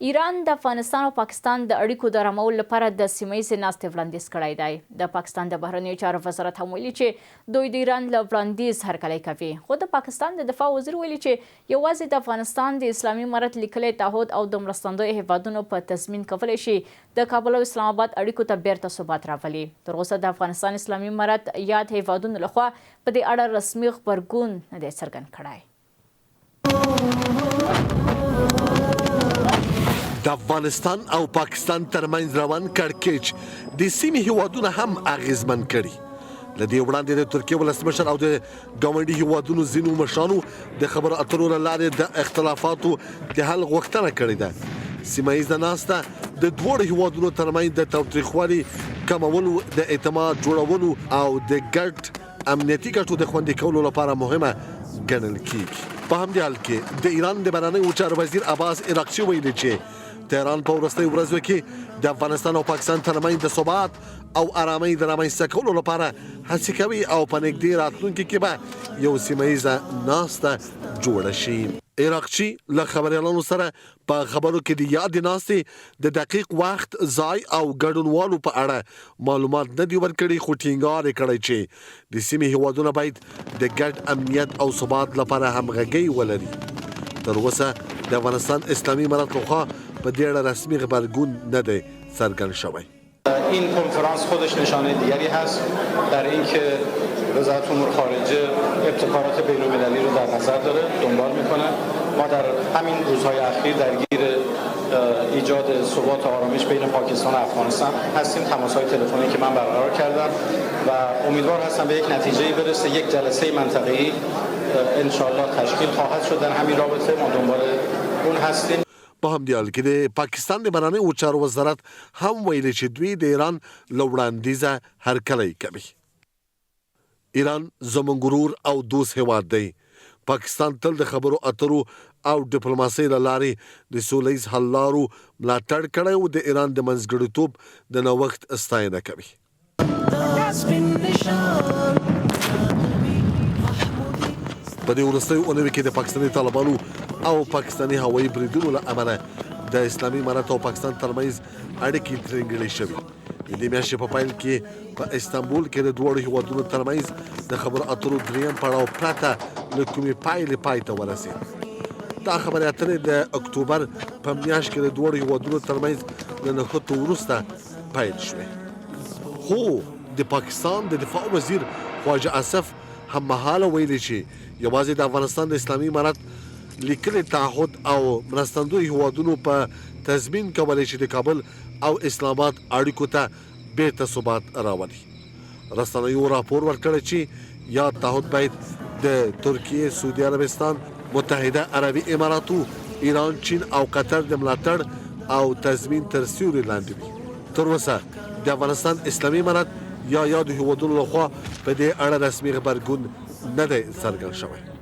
ایران د افغانستان او پاکستان د اړیکو د ارامولو لپاره د سیمه ییزې ناستې وړاندیز کړی دی. د پاکستان د بهرنیو چارو وزارت هم ویلي چې دوی د ایران له وړاندیز هرکلی کوي. خو د پاکستان د دفاع وزیر ویلي چې یوازې د افغانستان د اسلامي امارت لیکلی تعهد او د مرستندویو هیوادونو په تضمین کولی شي د کابل او اسلام آباد اړیکو ته بیرته ثبات راولي. تر اوسه د افغانستان اسلامي امارت یاد هیوادونو لخوا په دې اړه رسمي خبرګون نه دی څرګند کړی. د افغانستان او پاکستان ترمنځ روان کړکېچ د سیمې هیوادونه هم اغیزمن کړي. له دې وړاندې د ترکیې ولسمشر او د ګاونډي هیوادونو ځینو مشرانو د خبرو اترو له لارې د اختلافاتو د حل غوښتنه کړې ده. سیمه ییزه ناسته د دواړو هیوادونو ترمنځ د تاوتریخوالي کمولو، د اعتماد جوړولو او د ګډ امنیتي ګټو د خوندي کولو لپاره مهمه ګڼل کیږي. په همدې حال کې د ایران د بهرنیو چارو وزیر اباد اراقچي ویلي چې تهران په وروستیو ورځو کې د افغانستان او پاکستان ترمنځ د ثبات او آرامۍ د رامنځته کولو لپاره هڅې کوي او په نږدې راتلونکي کې به یو سیمه ییزه ناسته جوړه شي. اراقچي له خبریالانو سره په خبرو کې د یادې ناستې د دقیق وخت، ځای او ګډونوالو په اړه معلومات نه دي ورکړي، خو ټینګار یې کړی چې د سیمې هیوادونه باید د ګډ امنیت او ثبات لپاره همغږي ولري. تر اوسه د افغانستان اسلامی امارت لخوا به دې اړه رسمي خبرگون نه دی څرګند شوی. این کنفرانس خودش نشانه دیگری هست در اینکه وزارت امور خارجه ابتکارات بین‌المللی رو در نظر داره، دنبال میکنه. ما در همین روزهای اخیر درگیر ایجاد ثبات و آرامش بین پاکستان و افغانستان هستیم. تماس‌های تلفنی که من برقرار کردم و امیدوار هستم به یک نتیجه‌ای برسه. یک جلسه منطقه‌ای انشالله تشکیل خواهد شد. در همین رابطه ما دنبال اون هستیم. په همدې حال کې د پاکستان د بهرنیو چارو وزارت هم ویلي چې دوی د ایران له وړاندیزه هرکلی کوي. ایران زموږ غرور او دوست هیواد دی. پاکستان تل د خبرو اترو او ډیپلوماسۍ له لارې د سوله ییز حل لارو ملاتړ کړی او د ایران د منځګړیتوب د نوښت ستاینه کوي. په دې وروستیو اونیو کې د پاکستاني طالبانو او پاکستاني هوایي بریدونو له امله د اسلامي امارت او پاکستان ترمنځ اړیکې ترنګلې شوې. د دې میاشتې په پیل کې په استانبول کې د دواړو هیوادونو ترمنځ د خبرو اترو دریم پړاو پرته له کومې پایلې پای ته ورسېد. دا خبرې اترې د اکتوبر په میاشت کې د دواړو هیوادونو ترمنځ له نښتو وروسته پیل شوې. خو د پاکستان د دفاع وزیر خواجه اسف هم مهاله ویلي چې یوازې د افغانستان د اسلامي امارت لیکلي تعهد او مرستندوی هیوادونو په تضمین کولی چې د کابل او اسلام آباد اړیکو ته بیرته ثبات راولي. رسنیو راپور ورکړی چې یاد تعهد باید د ترکیې، سعودي عربستان، متحده عربي اماراتو، ایران، چین او قطر د ملاتړ او تضمین تر سیوري لاندې وي. تر اوسه د افغانستان اسلامي امارت یا یادو هیوادونو لخوا په دې اړه رسمي خبرګون نه دی څرګند شوی.